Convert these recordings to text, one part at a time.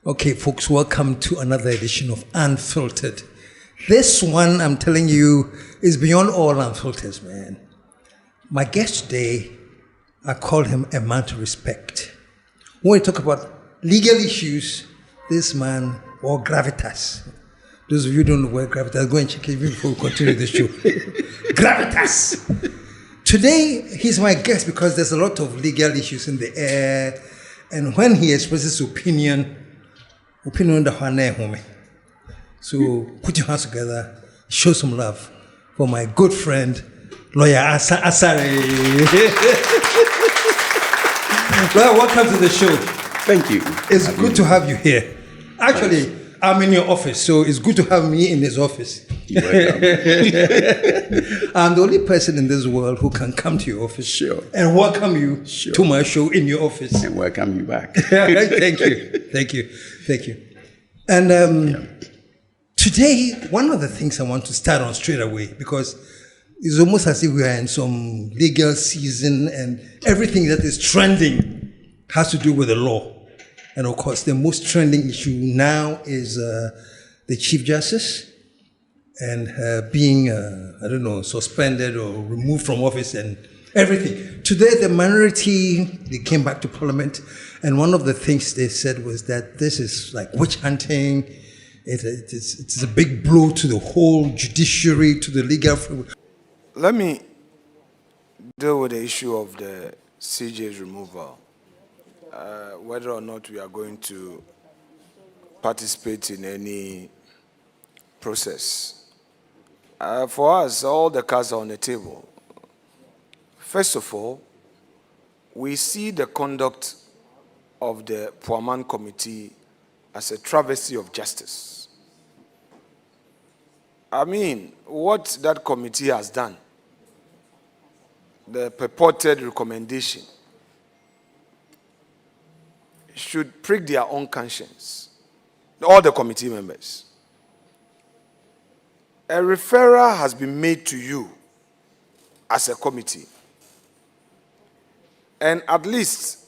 Okay, folks, welcome to another edition of Unfiltered. This one, I'm telling you, is beyond all unfilters, man. My guest today, I call him a man to respect. When we talk about legal issues, this man, or gravitas. Those of you who don't know where gravitas, go and check it before we continue the show. Gravitas! Today, he's my guest because there's a lot of legal issues in the air, and when he expresses opinion the home. So put your hands together, show some love for my good friend, lawyer Ansa-Asare. Lawyer, welcome to the show. Thank you. It's good to have you here. Actually, I'm in your office, so it's good to have me in his office. You're welcome. I'm the only person in this world who can come to your office and welcome you to my show in your office. And welcome you back. Thank you. And today, one of the things I want to start on straight away, because it's almost as if we are in some legal season and everything that is trending has to do with the law. And of course, the most trending issue now is the Chief Justice and being, suspended or removed from office and everything. Today, the minority, they came back to Parliament, and one of the things they said was that this is like witch hunting. It's a big blow to the whole judiciary, to the legal framework. Let me deal with the issue of the CJ's removal. Whether or not we are going to participate in any process. For us, all the cards are on the table. First of all, we see the conduct of the Puaman Committee as a travesty of justice. I mean, what that committee has done, the purported recommendation, should prick their own conscience, all the committee members. A referral has been made to you as a committee, and at least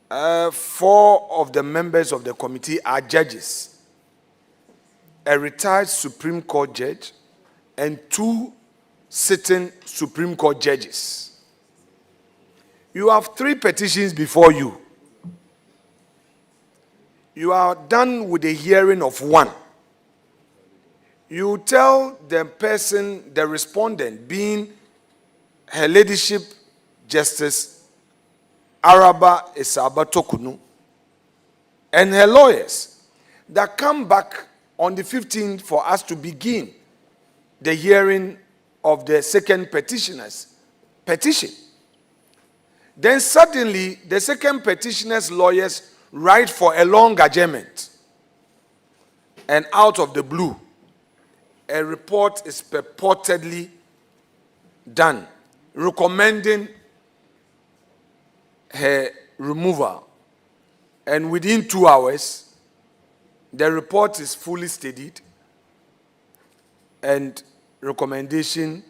4 of the members of the committee are judges, a retired Supreme Court judge and 2 sitting Supreme Court judges. You have 3 petitions before you. You are done with the hearing of 1. You tell the person, the respondent, being Her Ladyship Justice Araba Esaba Torkornoo, and her lawyers, that come back on the 15th for us to begin the hearing of the second petitioner's petition. Then suddenly, the second petitioner's lawyers write for a long adjournment, and out of the blue, a report is purportedly done recommending her removal, and within 2 hours, the report is fully studied and recommendation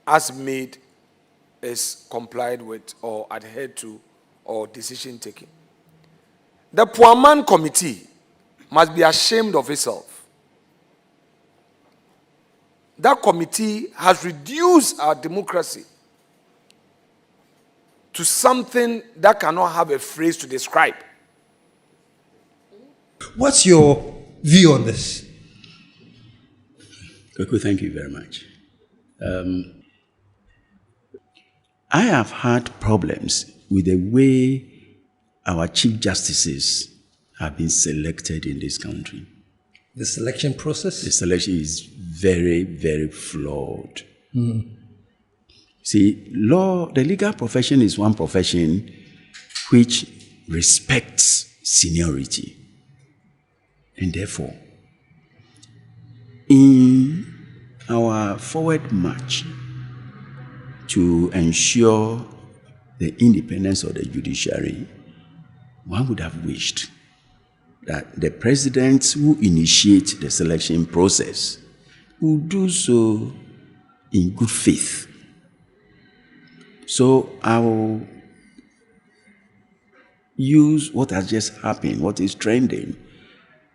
as made is complied with or adhered to or decision taken. The Puaman Committee must be ashamed of itself. That committee has reduced our democracy to something that cannot have a phrase to describe. What's your view on this? Koko, thank you very much. I have had problems with the way our chief justices have been selected in this country. The selection process? The selection is very, very flawed. See, the legal profession is one profession which respects seniority. And therefore, in our forward march to ensure the independence of the judiciary, one would have wished that the presidents who initiate the selection process would do so in good faith. So I will use what has just happened, what is trending,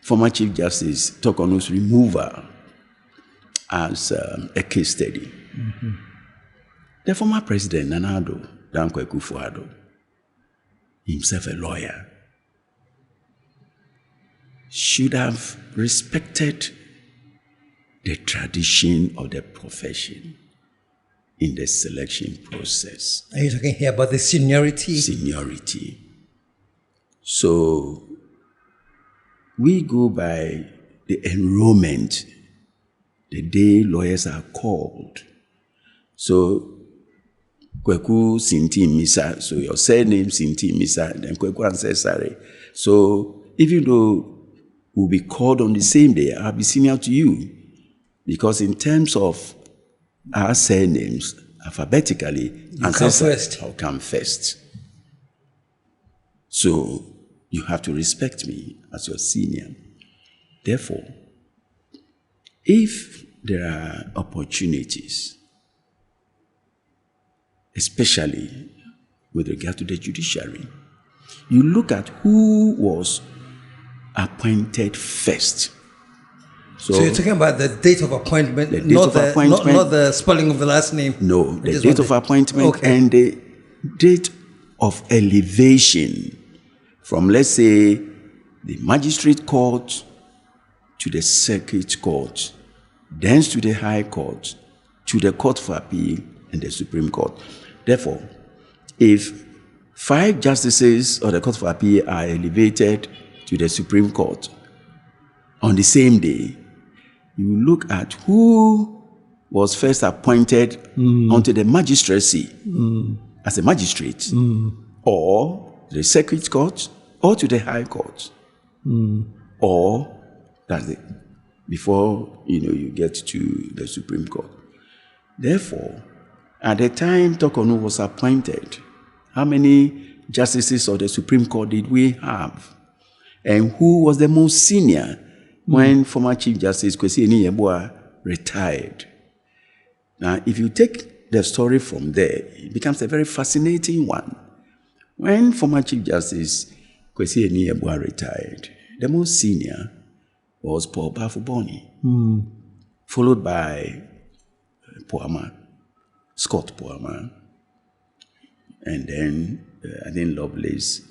former Chief Justice Torkornoo's removal, as a case study. Mm-hmm. The former president, Nana Addo, Akuffo Addo, himself a lawyer, should have respected the tradition of the profession in the selection process. Are you talking here about the seniority? Seniority. So we go by the enrollment, the day lawyers are called. So Kweku Sinti Misa, so your surname Sinti Misa, then Kweku Ansa-Asare. So even though we'll be called on the same day, I'll be senior to you. Because in terms of our surnames, alphabetically, I'll come first. So you have to respect me as your senior. Therefore, if there are opportunities, especially with regard to the judiciary, you look at who was appointed first. So you're talking about the date of appointment, not the spelling of the last name? No, the date of appointment and the date of elevation from, let's say, the magistrate court to the circuit court, then to the high court, to the court for appeal and the Supreme Court. Therefore, if 5 justices of the court for appeal are elevated to the Supreme Court on the same day, you look at who was first appointed onto the magistracy as a magistrate, or the circuit court, or to the high court, or that's it, before you get to the Supreme Court. Therefore, at the time Torkornoo was appointed, how many justices of the Supreme Court did we have? And who was the most senior when former Chief Justice Kwesi Eni-Yeboah retired? Now, if you take the story from there, it becomes a very fascinating one. When former Chief Justice Kwesi Eni-Yeboah retired, the most senior was Paul Bafuboni, followed by Scott Poama, and then I think Lovelace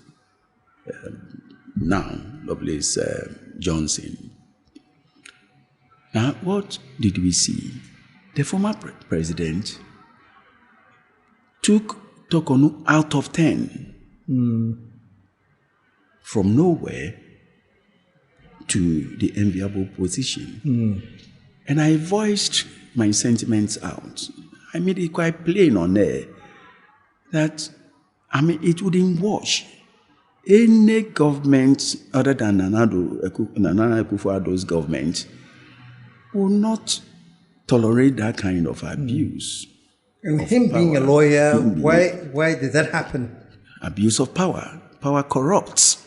Johnson. Now, what did we see? The former president took Torkornoo out of 10 from nowhere to the enviable position. And I voiced my sentiments out. I made it quite plain on there that, it wouldn't wash. Any government other than Nana Akuffo Addo's government will not tolerate that kind of abuse. And him being a lawyer, why did that happen? Abuse of power. Power corrupts.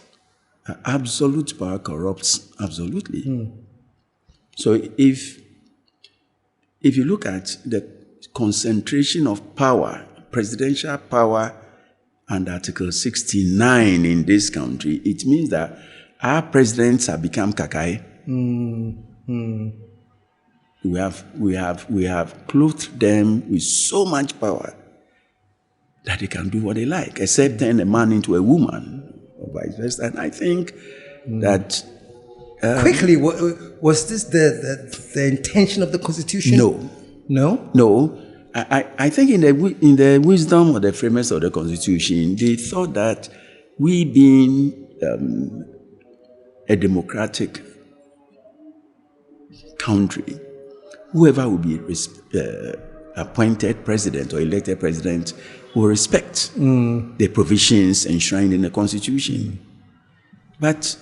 Absolute power corrupts absolutely. So if you look at the concentration of power, presidential power, and Article 69 in this country, it means that our presidents have become kakai. We have clothed them with so much power that they can do what they like, except turn a man into a woman, or vice versa. And I think that quickly, was this the intention of the Constitution? No. I think in the wisdom of the framers of the Constitution, they thought that we being a democratic country, whoever will be appointed president or elected president will respect the provisions enshrined in the Constitution. But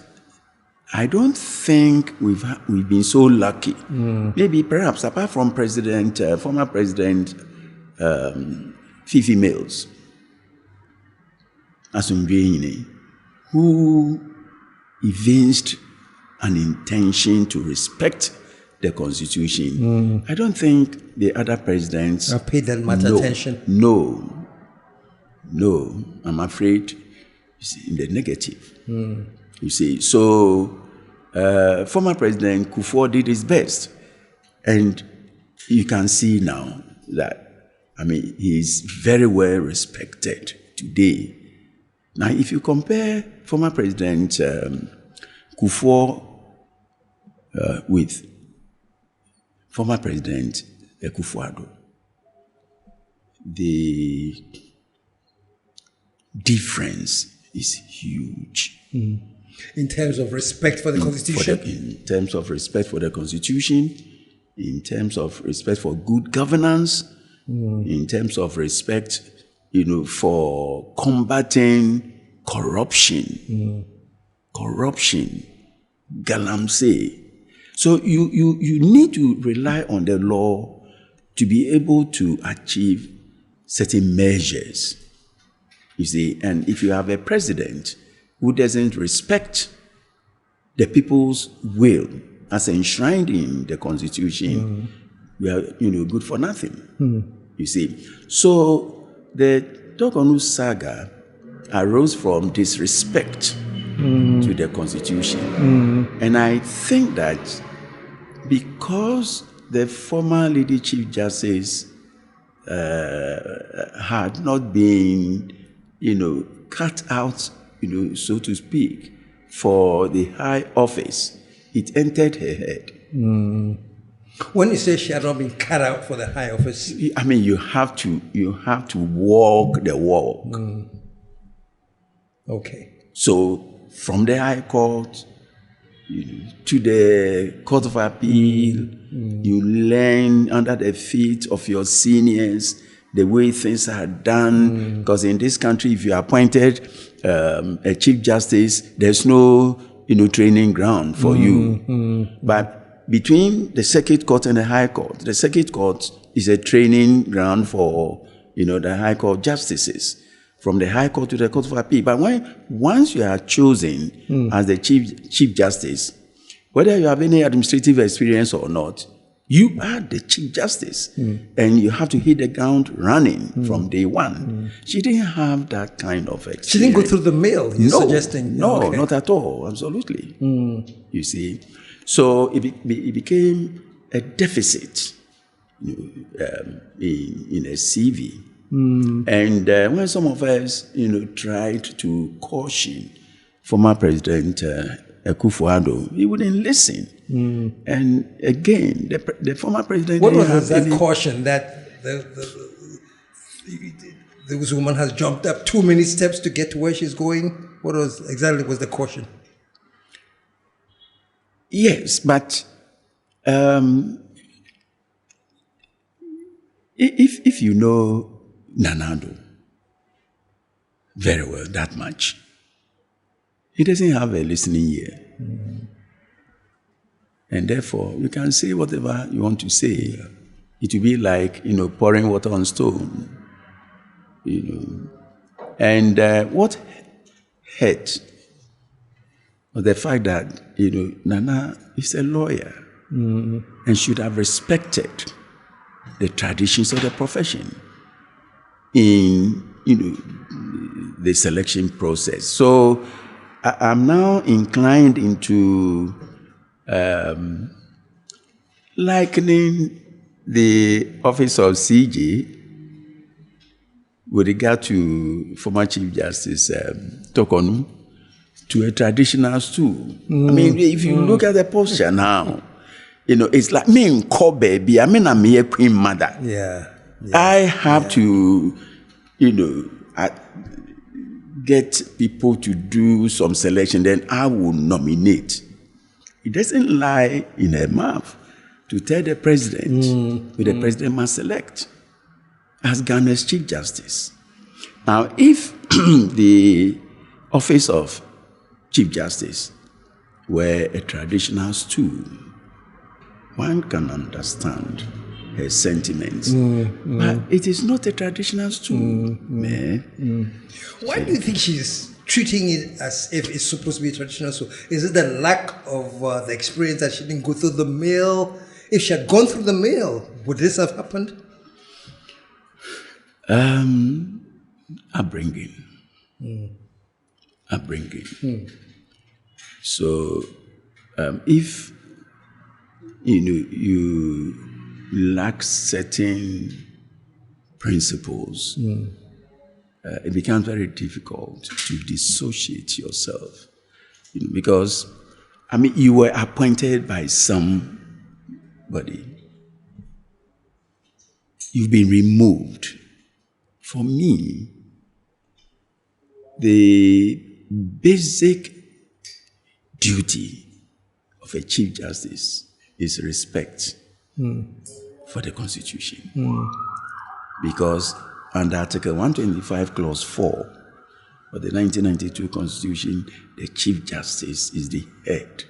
I don't think we've been so lucky. Maybe perhaps apart from former President Fifi Mills, Asumdwe, who evinced an intention to respect the Constitution. I don't think the other presidents paid that much attention. No, I'm afraid you see, in the negative. You see, so former President Akuffo did his best. And you can see now that, I mean, he's very well respected today. Now, if you compare former President Akuffo with former President Akuffo Addo, the difference is huge. In terms of respect for the Constitution? In terms of respect for the Constitution, in terms of respect for good governance, in terms of respect, for combating corruption, galamsey. So you need to rely on the law to be able to achieve certain measures. You see, and if you have a president who doesn't respect the people's will as enshrined in the Constitution, we are, good for nothing. You see. So the Torkornoo saga arose from disrespect to the Constitution. And I think that because the former Lady Chief Justice had not been, cut out, so to speak, for the high office, it entered her head. When you say she had not been cut out for the high office, I mean, you have to walk the walk. Okay. So from the High Court to the Court of Appeal, you learn under the feet of your seniors the way things are done. Because in this country, if you are appointed a Chief Justice, there's no training ground for you. But between the Circuit Court and the High Court, the Circuit Court is a training ground for the High Court justices. From the High Court to the Court of Appeal. But once you are chosen as the Chief Justice, whether you have any administrative experience or not, you are the Chief Justice. And you have to hit the ground running from day one. She didn't have that kind of experience. She didn't go through the mill, you're suggesting? No, okay. Not at all. Absolutely. You see. So it became a deficit in a CV. And when some of us, tried to caution former President Akuffo Addo, he wouldn't listen. And again, the former president... What was that caution that this woman has jumped up too many steps to get to where she's going? What was the caution? Yes, but if you know Nana Addo very well, that much, he doesn't have a listening ear. And therefore, you can say whatever you want to say. It will be like, pouring water on stone. And what hurt was the fact that, Nana is a lawyer and should have respected the traditions of the profession in, the selection process. So I'm now inclined into likening the office of CJ with regard to former Chief Justice Torkornoo to a traditional stool. I mean, if you look at the posture now, it's like me in baby. I mean, I'm a queen mother. Yeah. I have to, get people to do some selection, then I will nominate. It doesn't lie in her mouth to tell the president who the president must select as Ghana's Chief Justice. Now, if the office of Chief Justice were a traditional stool, one can understand her sentiments. But it is not a traditional stool. Why do you think she's treating it as if it's supposed to be a traditional stool? Is it the lack of the experience that she didn't go through the mill? If she had gone through the mill, would this have happened? Upbringing. upbringing. So if you lack certain principles, it becomes very difficult to dissociate yourself. Because, you were appointed by somebody. You've been removed. For me, the basic duty of a Chief Justice is respect for the Constitution. Because under Article 125, Clause 4 of the 1992 Constitution, the Chief Justice is the head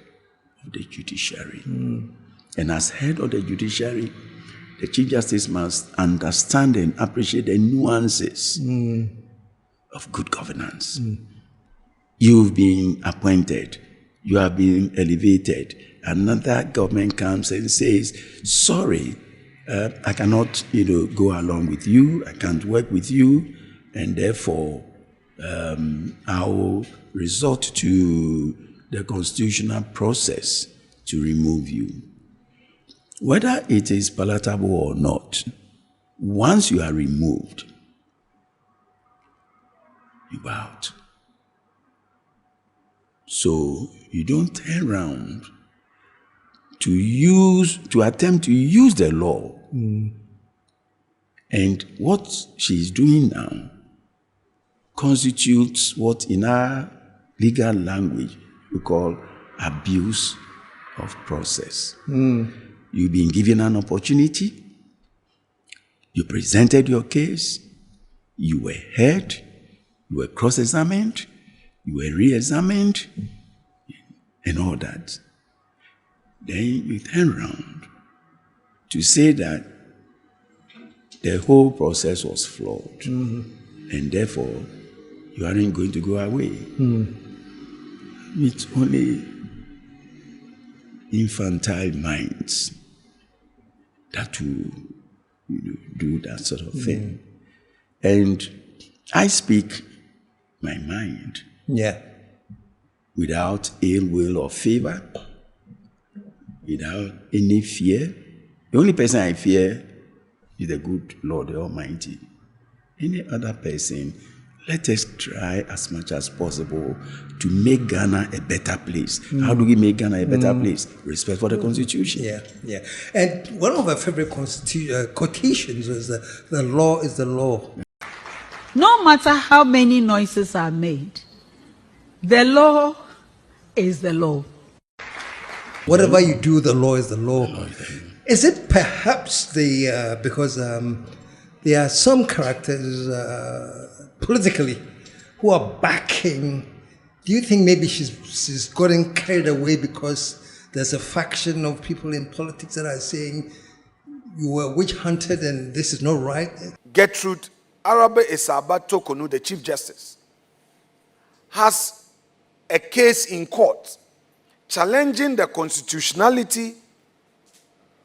of the judiciary. And as head of the judiciary, the Chief Justice must understand and appreciate the nuances of good governance. You've been appointed. You have been elevated. Another government comes and says, sorry, I cannot, go along with you. I can't work with you. And therefore, I'll resort to the constitutional process to remove you. Whether it is palatable or not, once you are removed, you're out. So you don't turn around to attempt to use the law. And what she's doing now constitutes what in our legal language we call abuse of process. You've been given an opportunity, you presented your case, you were heard, you were cross-examined, you were re-examined, and all that. Then you turn around to say that the whole process was flawed, and therefore you aren't going to go away. It's only infantile minds that will do that sort of thing. And I speak my mind. Without ill will or favor, without any fear. The only person I fear is the good Lord, the Almighty. Any other person, let us try as much as possible to make Ghana a better place. How do we make Ghana a better place? Respect for the Constitution. And one of my favorite quotations was the law is the law. No matter how many noises are made, the law is the law. Whatever you do, the law is the law. Is it perhaps because there are some characters politically who are backing? Do you think maybe she's gotten carried away because there's a faction of people in politics that are saying you were witch hunted and this is not right? Gertrude Araba-Esaba Torkornoo, the Chief Justice, has a case in court challenging the constitutionality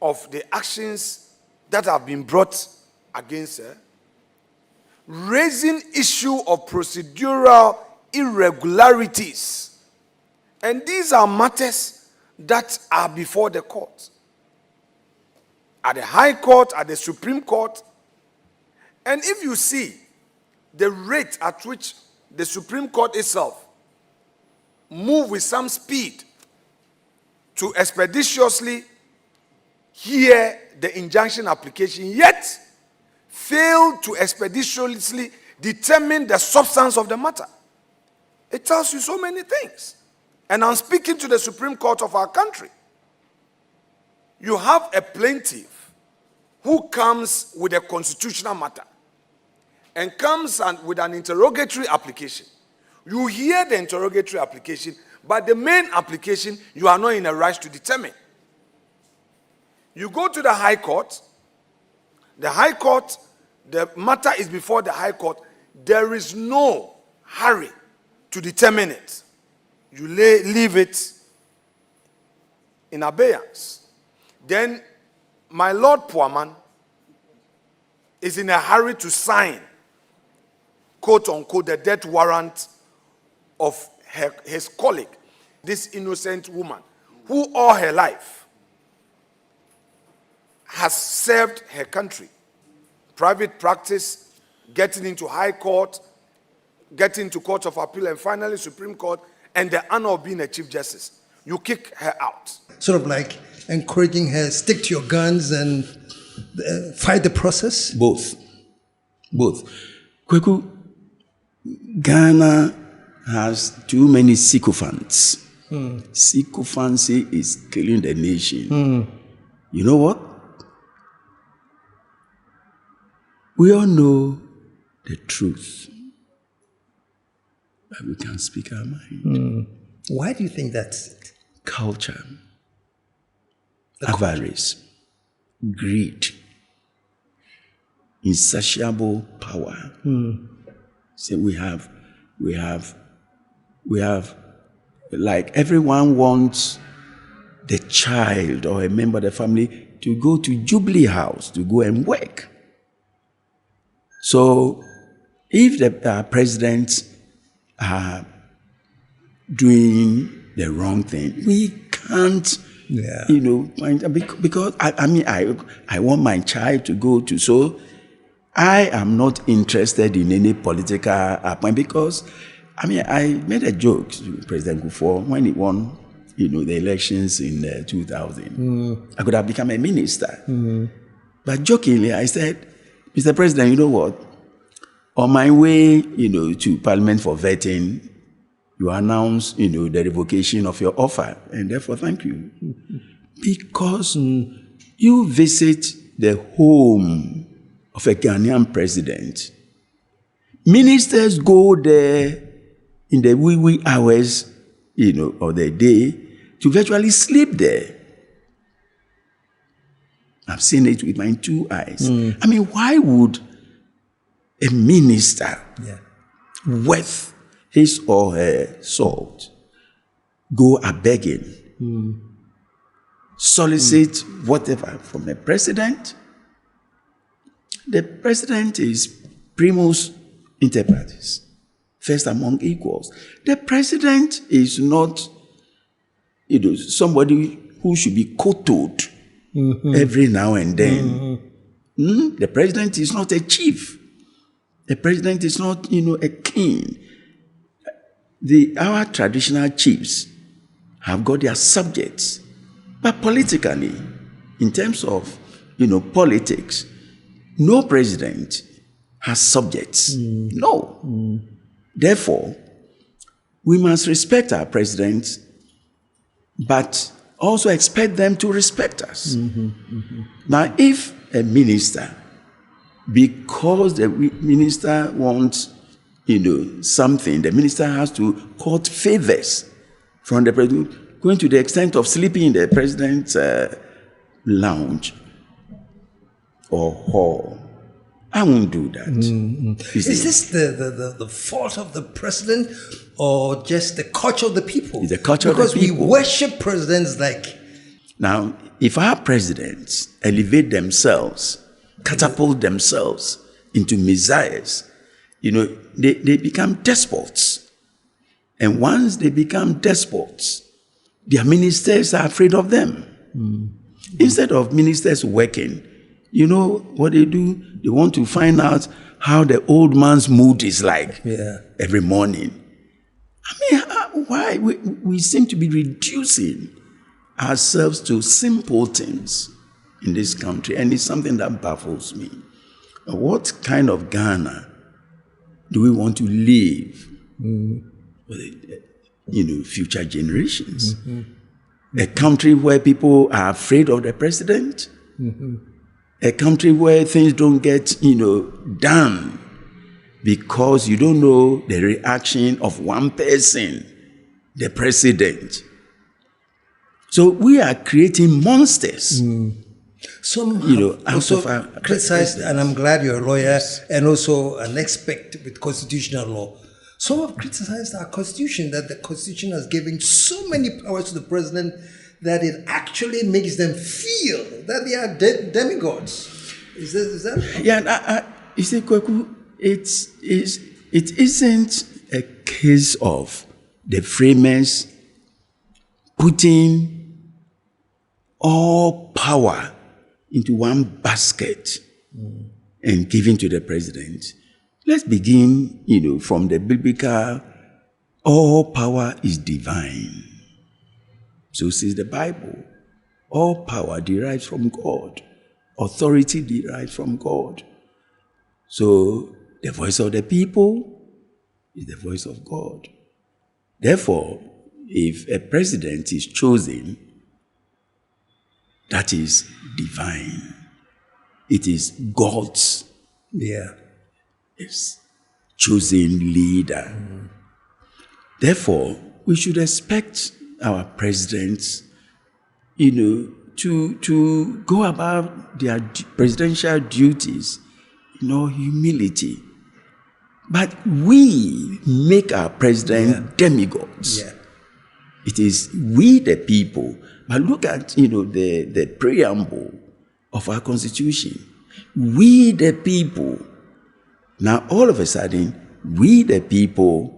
of the actions that have been brought against her, raising issue of procedural irregularities. And these are matters that are before the court. At the High Court, at the Supreme Court. And if you see the rate at which the Supreme Court itself move with some speed to expeditiously hear the injunction application, yet fail to expeditiously determine the substance of the matter. It tells you so many things. And I'm speaking to the Supreme Court of our country. You have a plaintiff who comes with a constitutional matter and comes with an interrogatory application. You hear the interrogatory application, but the main application you are not in a rush to determine. You go to the High Court. The High Court, the matter is before the High Court. There is no hurry to determine it. You leave it in abeyance. Then my Lord Puaman is in a hurry to sign, quote unquote, the death warrant of his colleague, this innocent woman, who all her life has served her country. Private practice, getting into high court, getting to court of appeal, and finally Supreme Court, and the honor of being a chief justice. You kick her out. Sort of like encouraging her, stick to your guns and fight the process? Both. Kweku, Ghana has too many sycophants. Sycophancy is killing the nation. You know what? We all know the truth, but we can't speak our mind. Why do you think that's it? Culture, avarice, greed, insatiable power. So we have, like everyone wants the child or a member of the family to go to Jubilee House to go and work. So if the presidents are doing the wrong thing, we can't, because I want my child to go to, so I am not interested in any political appointment because, I made a joke to President Akuffo when he won, the elections in 2000. I could have become a minister. But jokingly, I said, Mr. President, you know what? On my way, to Parliament for vetting, you announce, the revocation of your offer, and therefore thank you. Because you visit the home of a Ghanaian president. Ministers go there in the wee hours, of the day to virtually sleep there. I've seen it with my two eyes. Why would a minister worth his or her salt go a begging, solicit whatever from the president? The president is primus inter pares, first among equals. The president is not, somebody who should be kowtowed every now and then. The president is not a chief. The president is not, a king. Our traditional chiefs have got their subjects. But politically, in terms of, politics, no president has subjects. No. Therefore, we must respect our presidents, but also expect them to respect us. Now, if a minister, because the minister wants, something, the minister has to court favors from the president, going to the extent of sleeping in the president's lounge or hall. I won't do that. Is this the fault of the president or just the culture of the people? It's the culture of the people. Because we worship presidents like... Now, if our presidents elevate themselves, catapult themselves into messiahs, they become despots. And once they become despots, their ministers are afraid of them. Instead of ministers working, you know what they do? They want to find out how the old man's mood is like every morning. Why? We seem to be reducing ourselves to simpletons in this country, and it's something that baffles me. What kind of Ghana do we want to leave for future generations? A country where people are afraid of the president? A country where things don't get, done because you don't know the reaction of one person, the president. So we are creating monsters. Some also criticized, and I'm glad you're a lawyer and also an expert with constitutional law. Some have criticized our constitution, that the constitution has given so many powers to the president that it actually makes them feel that they are demigods. Is that? Yeah, you see, Kweku, it isn't a case of the framers putting all power into one basket and giving to the president. Let's begin, from the biblical, all power is divine. So says the Bible. All power derives from God. Authority derives from God. So the voice of the people is the voice of God. Therefore, if a president is chosen, that is divine. It is God's chosen leader. Therefore, we should expect our presidents, to go about their presidential duties in all humility. But we make our president demigods. Yeah. It is we the people. But look at, the preamble of our constitution. We the people. Now, all of a sudden, we the people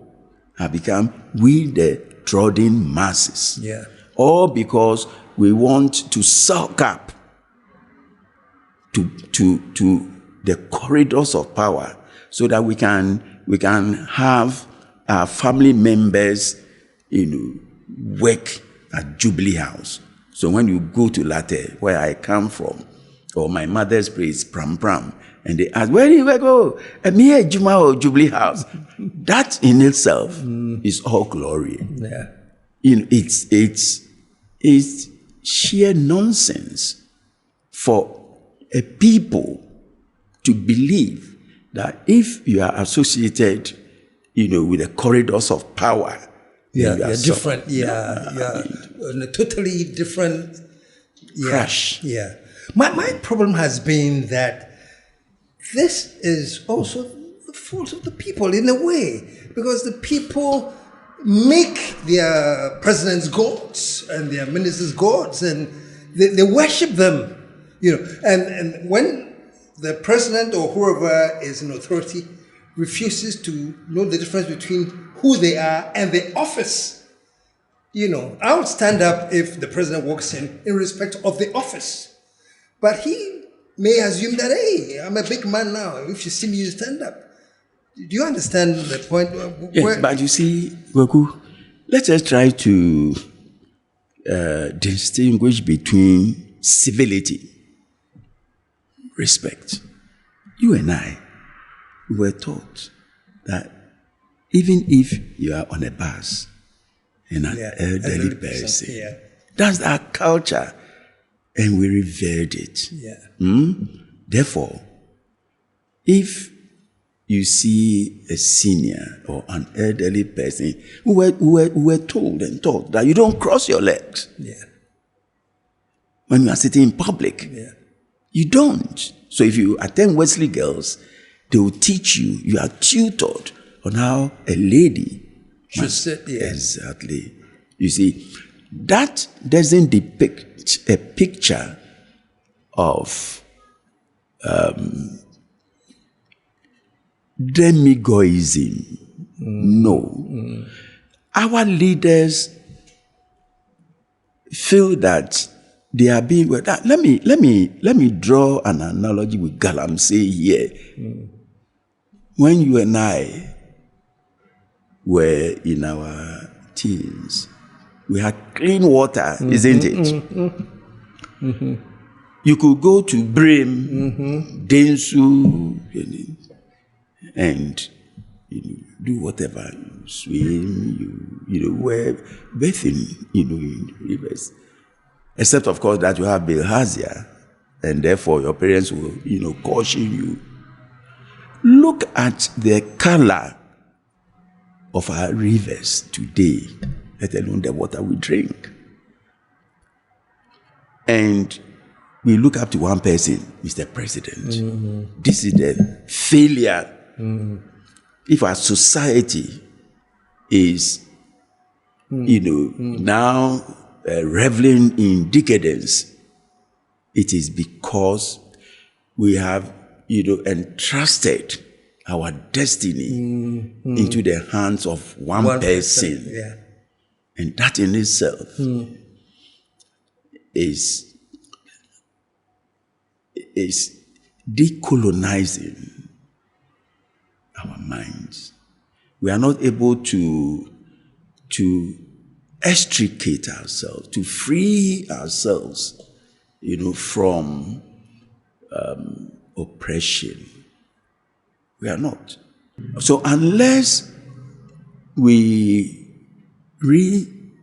have become we the trodden masses. Yeah. All because we want to suck up to the corridors of power so that we can have our family members, work at Jubilee House. So when you go to Latte, where I come from, or my mother's place, Pram, and they ask, where do you go? Me, Juma or Jubilee House. That in itself is all glory. Yeah. It's sheer nonsense for a people to believe that if you are associated, with the corridors of power, you're different. In a totally different crash. Yeah. My problem has been that this is also the fault of the people in a way, because the people make their presidents gods and their ministers gods, and they worship them, and when the president or whoever is in authority refuses to know the difference between who they are and the office, I would stand up if the president walks in respect of the office, but he may assume that, hey, I'm a big man now, if you see me, you stand up. Do you understand the point? Yes, but you see, Goku, let us try to distinguish between civility, respect. You and I, we were taught that even if you are on a bus and an elderly person, that's our culture, and we revered it. Yeah. Therefore, if you see a senior or an elderly person who were told and taught that you don't cross your legs when you are sitting in public. Yeah. You don't. So if you attend Wesley Girls, they will teach you, you are tutored on how a lady should sit. Yeah. Exactly. You see, that doesn't depict a picture of demigoism. No. Our leaders feel that they are being. Let me draw an analogy with Galamsey here. When you and I were in our teens, we had clean water, isn't it? You could go to Brim, Densu, and do whatever, swim, wear bathing, in rivers. Except, of course, that you have bilharzia, and therefore your parents will, caution you. Look at the color of our rivers today, let alone the water we drink. And we look up to one person, Mr. President. This is the failure. If our society is, now reveling in decadence, it is because we have, entrusted our destiny into the hands of one person. Yeah. And that in itself is decolonizing our minds. We are not able to extricate ourselves, to free ourselves, from oppression. We are not. So unless we retune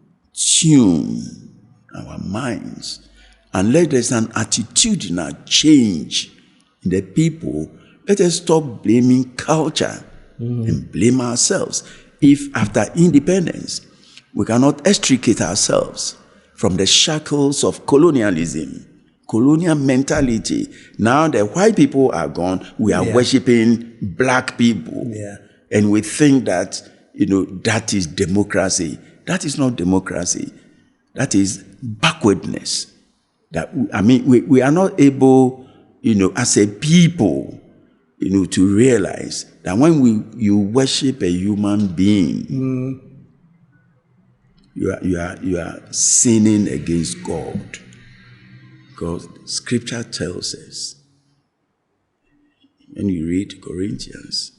our minds, unless there's an attitudinal change in the people, let us stop blaming culture and blame ourselves. If after independence, we cannot extricate ourselves from the shackles of colonialism, colonial mentality. Now the white people are gone, we are worshiping black people. Yeah. And we think that, that is democracy. That is not democracy. That is backwardness. We are not able, as a people, to realize that when you worship a human being, you are sinning against God. Because Scripture tells us, when you read Corinthians,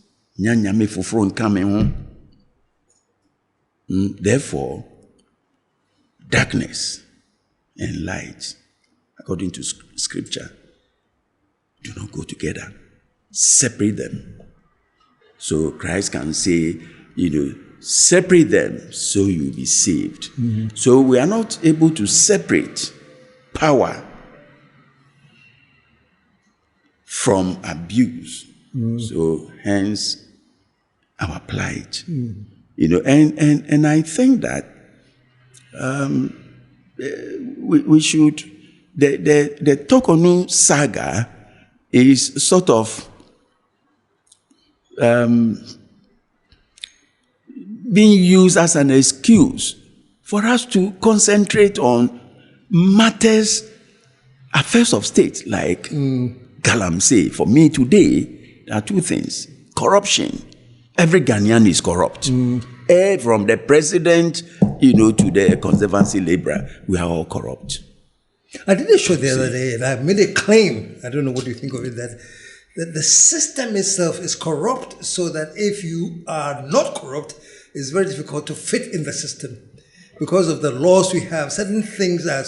therefore, darkness and light, according to Scripture, do not go together. Separate them. So Christ can say, separate them so you'll be saved. So we are not able to separate power from abuse. So hence our plight. And I think that we should, the Torkornoo saga is sort of being used as an excuse for us to concentrate on matters, affairs of state, like Galamsey. For me today, there are two things. Corruption. Every Ghanaian is corrupt. From the president, to the conservancy laborer, we are all corrupt. I did a show the other day, and I made a claim, I don't know what you think of it, that the system itself is corrupt, so that if you are not corrupt, it's very difficult to fit in the system. Because of the laws we have, certain things are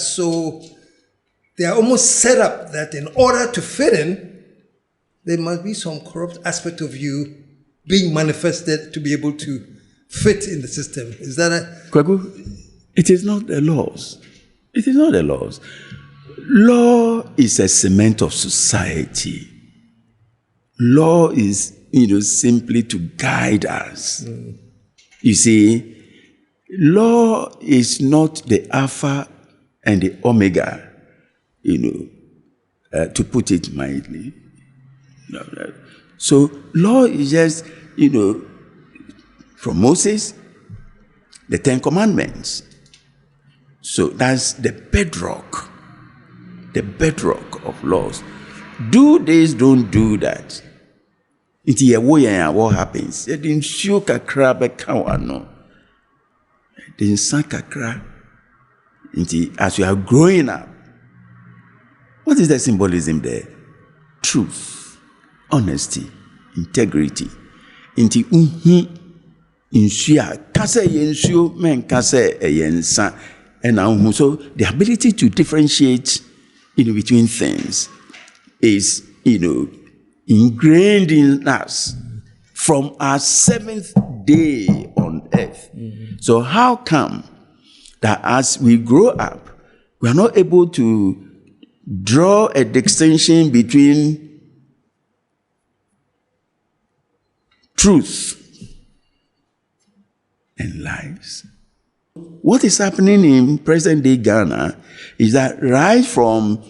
they are almost set up that in order to fit in, there must be some corrupt aspect of you being manifested to be able to fit in the system. Is that Kwaku, it is not the laws. It is not the laws. Law is a cement of society. Law is, simply to guide us. You see, law is not the Alpha and the Omega, to put it mildly. No. So law is just, from Moses, the Ten Commandments. So that's the bedrock of laws. Do this, don't do that. What happens? As you are growing up, what is the symbolism there? Truth, honesty, integrity. So the ability to differentiate between things is ingrained in us from our seventh day on earth. So how come that as we grow up, we are not able to draw a distinction between truth and lies? What is happening in present day Ghana is that right from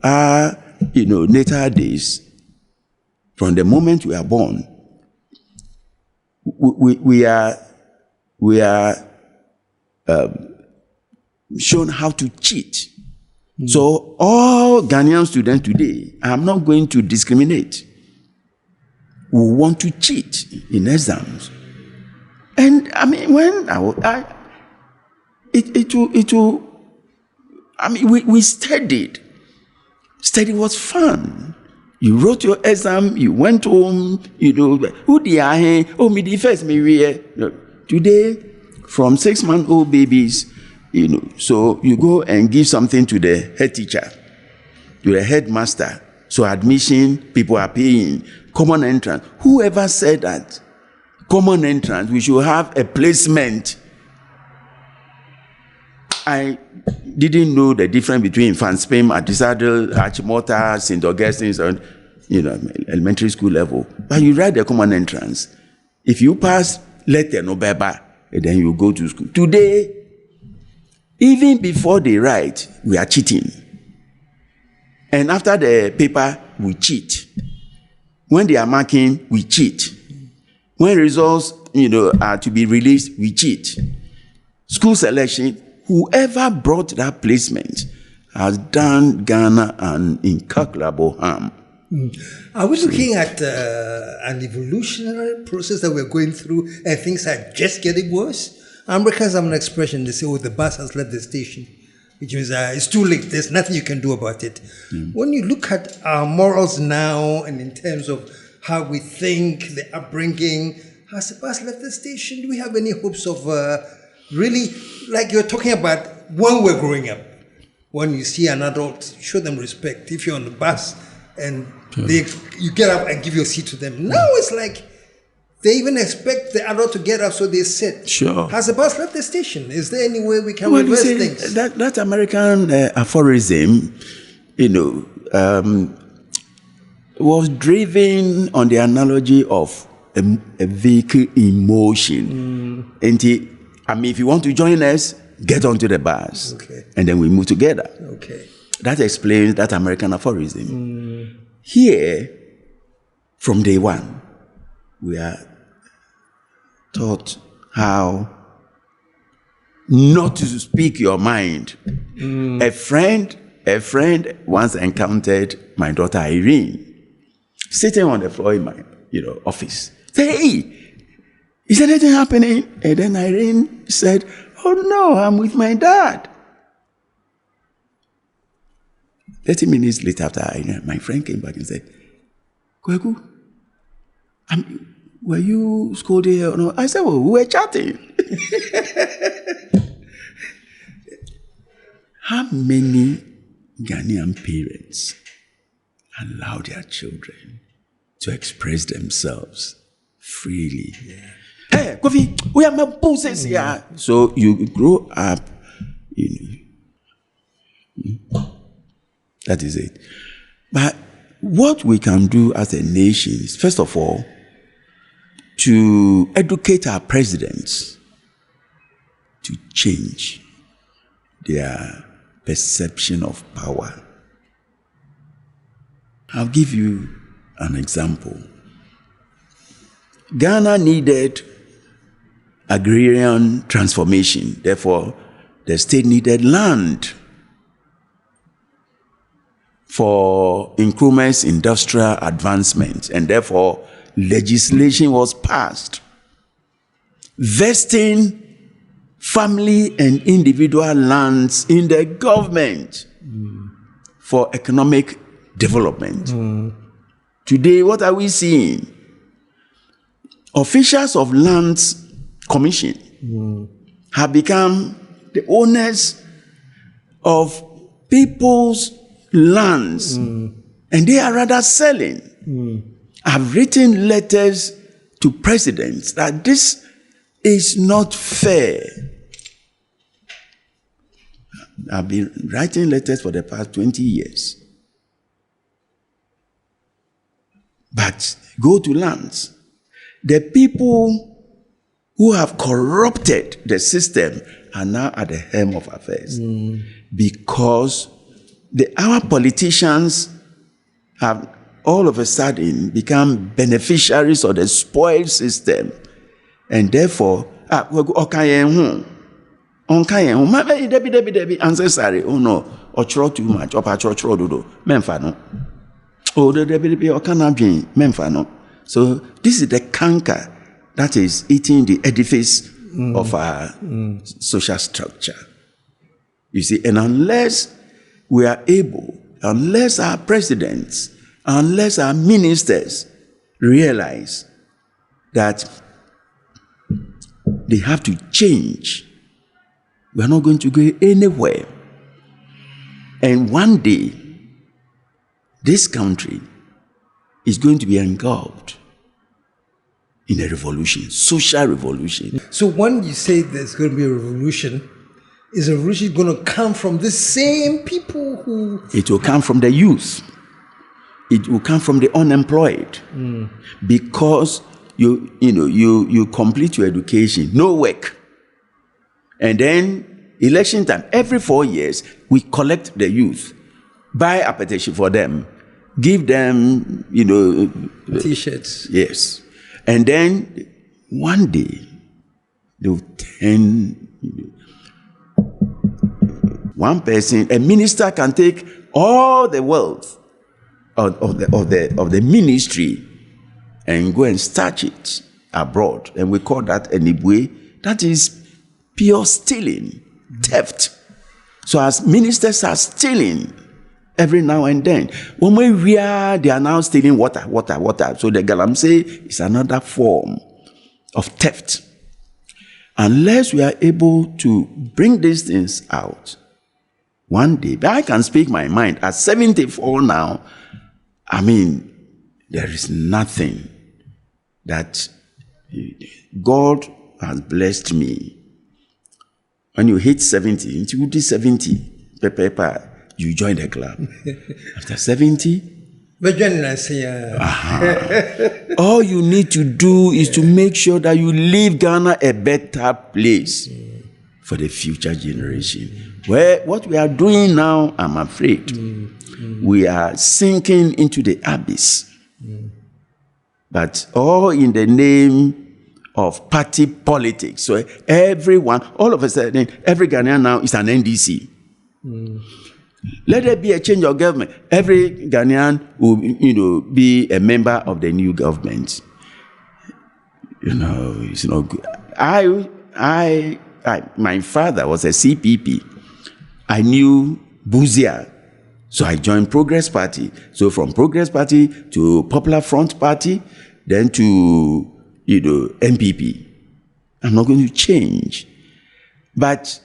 our natal days, from the moment we are born, we are shown how to cheat. So all Ghanaian students today, I'm not going to discriminate. who want to cheat in exams. And I mean, when we studied. Study was fun. You wrote your exam, you went home, who the are, oh, me the first, me we. Today, from 6-month-old babies, so you go and give something to the head teacher, to the headmaster. So admission, people are paying. Common entrance. Whoever said that? Common entrance, we should have a placement. I didn't know the difference between Fanspim, Ansa-Asare, Achimota, St. Augustine's, and elementary school level. But you write the common entrance. If you pass, let them know better, and then you go to school. Today, even before they write, we are cheating. And after the paper, we cheat. When they are marking, we cheat. When results, are to be released, we cheat. School selection, whoever brought that placement has done Ghana an incalculable harm. Are we looking at an evolutionary process that we're going through and things are just getting worse? Americans have an expression, they say, oh, the bus has left the station, which means it's too late, there's nothing you can do about it. When you look at our morals now and in terms of how we think, the upbringing, has the bus left the station? Do we have any hopes of really, like you're talking about when we're growing up, when you see an adult, show them respect. If you're on the bus and you get up and give your seat to them. Now it's like they even expect the adult to get up, so they sit. Sure. Has the bus left the station? Is there any way we can reverse things? That American aphorism, was driven on the analogy of a vehicle in motion. And if you want to join us, get onto the bus. Okay. And then we move together. Okay. That explains that American aphorism. Here, from day one, we are taught how not to speak your mind. A friend once encountered my daughter Irene sitting on the floor in my office. Say, hey, is anything happening? And then Irene said, oh no, I'm with my dad. 30 minutes later after my friend came back and said, Kweku, were you scolded or no? I said, well, we were chatting. How many Ghanaian parents allow their children to express themselves freely? Hey, Kofi, we are my bosses here. So you grow up, that is it. But what we can do as a nation is, first of all, to educate our presidents to change their perception of power. I'll give you an example. Ghana needed agrarian transformation. Therefore, the state needed land for increments, industrial advancement, and therefore legislation was passed vesting family and individual lands in the government for economic development. Today, what are we seeing? Officials of lands commission have become the owners of people's lands, and they are rather selling. I've written letters to presidents that this is not fair. I've been writing letters for the past 20 years. But go to lands. The people who have corrupted the system are now at the helm of affairs because our politicians have all of a sudden become beneficiaries of the spoiled system, and therefore, Ansa-Asare, oh no, or too much, or dodo, memfano. Oh, the deputy or canabin, memfano. So this is the canker that is eating the edifice of our social structure. You see, and unless we are able, unless our presidents, unless our ministers realize that they have to change, we are not going to go anywhere. And one day, this country is going to be engulfed in a revolution, social revolution. So when you say there's going to be a revolution, is a revolution going to come from the same people who... It will come from the youth. It will come from the unemployed. Because you complete your education, no work. And then election time, every 4 years, we collect the youth, buy a petition for them, give them, T-shirts. Yes. And then one day, they'll turn, one person, a minister can take all the wealth of the ministry and go and start it abroad. And we call that enibwe. That is pure stealing, theft. So as ministers are stealing every now and then, when we are, they are now stealing water. So the galamsey is another form of theft. Unless we are able to bring these things out, one day, but I can speak my mind. At 74 now, there is nothing that God has blessed me. When you hit 70, until you do 70, you join the club. After 70, all you need to do is to make sure that you leave Ghana a better place for the future generation. Where what we are doing now, I'm afraid, we are sinking into the abyss. But all in the name of party politics. So everyone, all of a sudden, every Ghanaian now is an NDC. Let there be a change of government. Every Ghanaian will, be a member of the new government. It's not good. My father was a CPP. I knew Buzia, so I joined Progress Party. So from Progress Party to Popular Front Party, then to MPP. I'm not going to change, but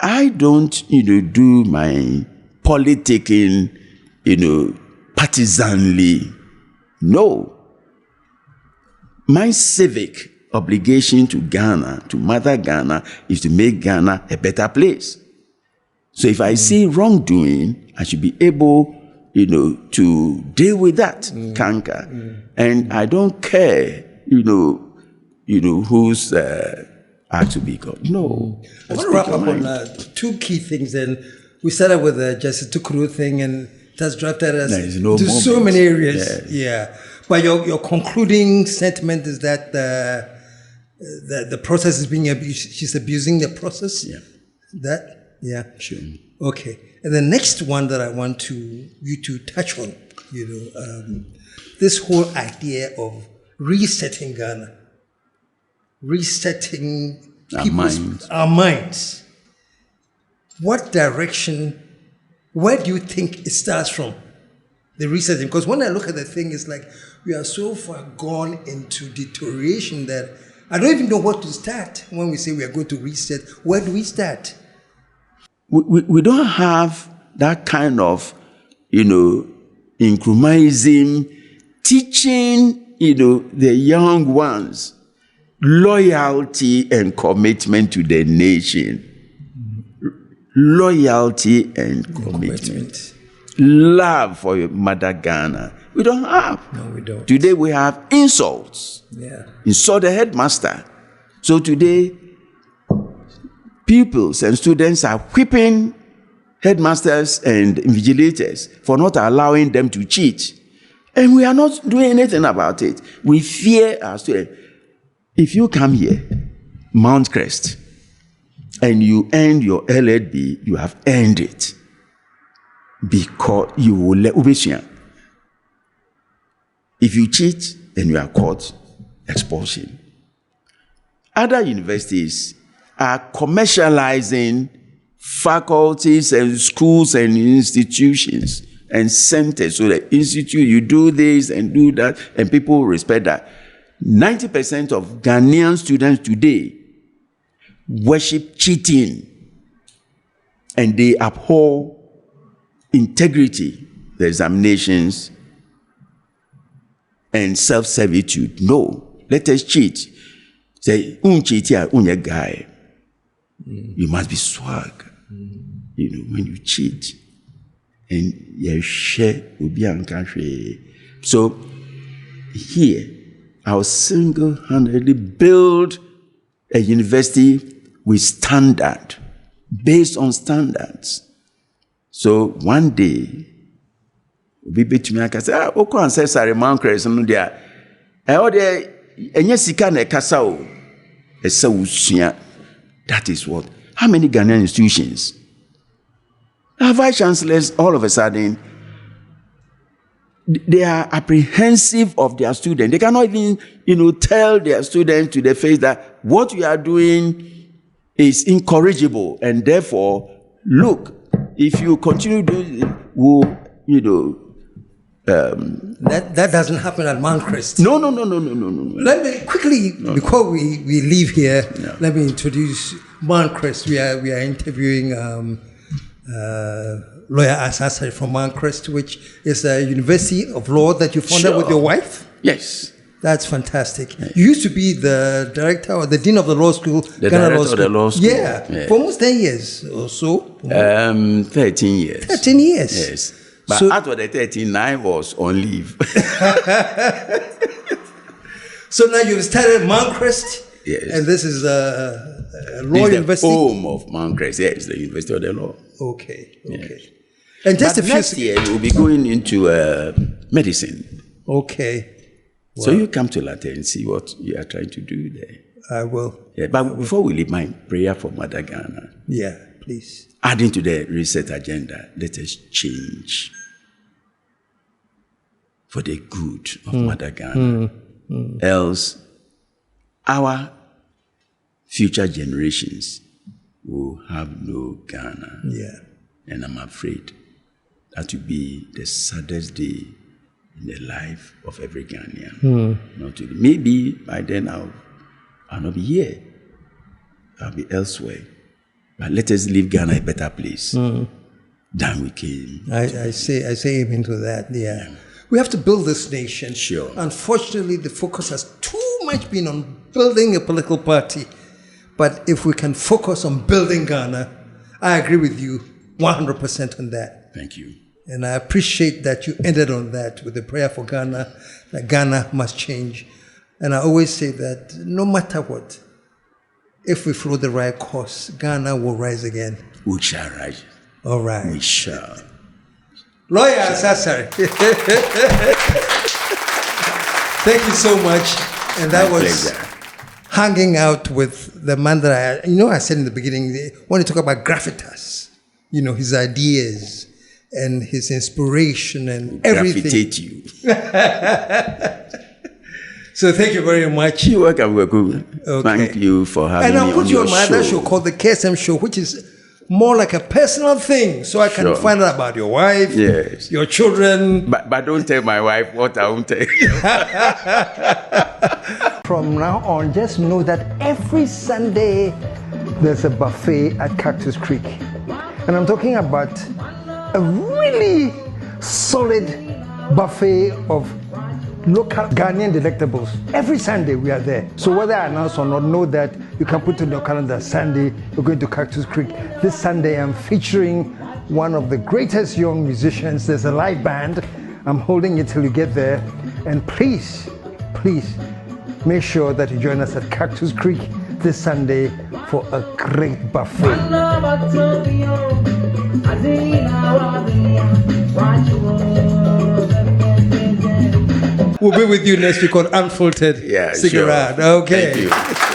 I don't do my politicking partisanly. No, my civic obligation to Ghana, to Mother Ghana, is to make Ghana a better place. So if I see wrongdoing, I should be able, to deal with that canker. And I don't care, who's are to be God. No. I want to wrap up on two key things. Then we started with the Justice Torkornoo thing, and it has drafted us to so many areas. Yeah. But your concluding sentiment is that the process is being abused. She's abusing the process. Yeah. Yeah. Sure. Okay. And the next one that I want you to touch on, this whole idea of resetting Ghana, resetting our minds. What direction? Where do you think it starts from? The resetting, because when I look at the thing, it's like we are so far gone into deterioration that I don't even know what to start. When we say we are going to reset, where do we start? We don't have that kind of, incrementalism, teaching, the young ones loyalty and commitment to the nation. Loyalty and commitment. Love for your mother Ghana. We don't have. No, we don't. Today we have insults. Yeah. Insult the headmaster. So today, pupils and students are whipping headmasters and invigilators for not allowing them to cheat. And we are not doing anything about it. We fear our students. If you come here, Mount Crest, and you earn your LLB, you have earned it. Because you will let Ubesian. If you cheat, and you are caught, expulsion. Other universities are commercializing faculties and schools and institutions and centers. So the institute, you do this and do that, and people respect that. 90% of Ghanaian students today worship cheating, and they abhor integrity, the examinations, and self-servitude. No, let us cheat. Say, cheat here, guy. You must be swag. You know, when you cheat, and you share will be uncountry. So here, I'll single-handedly build a university with standard, based on standards. So one day, we be to me, I can say, Ansa-Asare man Christ, no there. And yes, he can a casao. That is what. How many Ghanaian institutions? Our vice chancellors, all of a sudden, they are apprehensive of their students. They cannot even, tell their students to their face that what you are doing is incorrigible, and therefore, look, if you continue doing it, that doesn't happen at Mancrest. No. Let me quickly, before we leave here, let me introduce Mancrest. We are interviewing lawyer Ansa-Asare from Mancrest, which is a university of law that you founded with your wife. Yes. That's fantastic. Yes. You used to be the director or the dean of the law school. The director of the law school. Yeah. For almost 10 years or so. 13 years. 13 years. Yes. But out of the 13, I was on leave. So now you've started Mancrest. Yes. And this is a law university. The home of Mancrest. Yes, the University of the Law. Okay. Yes. And just but next year, you'll be going into medicine. Okay. Wow. So you come to Latte and see what you are trying to do there. I will. Yeah, but before we leave, my prayer for Mother Ghana. Yeah, please. Adding to the reset agenda, let us change for the good of Mother Ghana. Else, our future generations will have no Ghana. Yeah. And I'm afraid that will be the saddest day in the life of every Ghanaian. Maybe by then I'll not be here. I'll be elsewhere. But let us leave Ghana a better place than we came. I say amen to that. Yeah. We have to build this nation. Sure. Unfortunately, the focus has too much been on building a political party. But if we can focus on building Ghana, I agree with you 100% on that. Thank you. And I appreciate that you ended on that with the prayer for Ghana, that Ghana must change. And I always say that no matter what, if we follow the right course, Ghana will rise again. We shall rise. All right. We shall. Lawyer Ansa-Asare. Thank you so much. And that My was pleasure. hanging out with the man that I said in the beginning, when you talk about gravitas, his ideas and his inspiration and everything. Gravitate you. So thank you very much. You're welcome. Okay. Thank you for having me on your show. And I'll put you on my other show called the KSM Show, which is more like a personal thing, so I can find out about your wife, your children. But don't tell my wife what I won't tell you. From now on, just know that every Sunday there's a buffet at Cactus Creek. And I'm talking about a really solid buffet of local Ghanaian delectables. Every Sunday we are there. So whether I announce or not, know that you can put in your calendar Sunday, we're going to Cactus Creek. This Sunday I'm featuring one of the greatest young musicians. There's a live band. I'm holding it till you get there. And please make sure that you join us at Cactus Creek this Sunday for a great buffet. We'll be with you next week on Unfiltered. Yeah, Stick sure. around. Okay. Thank you.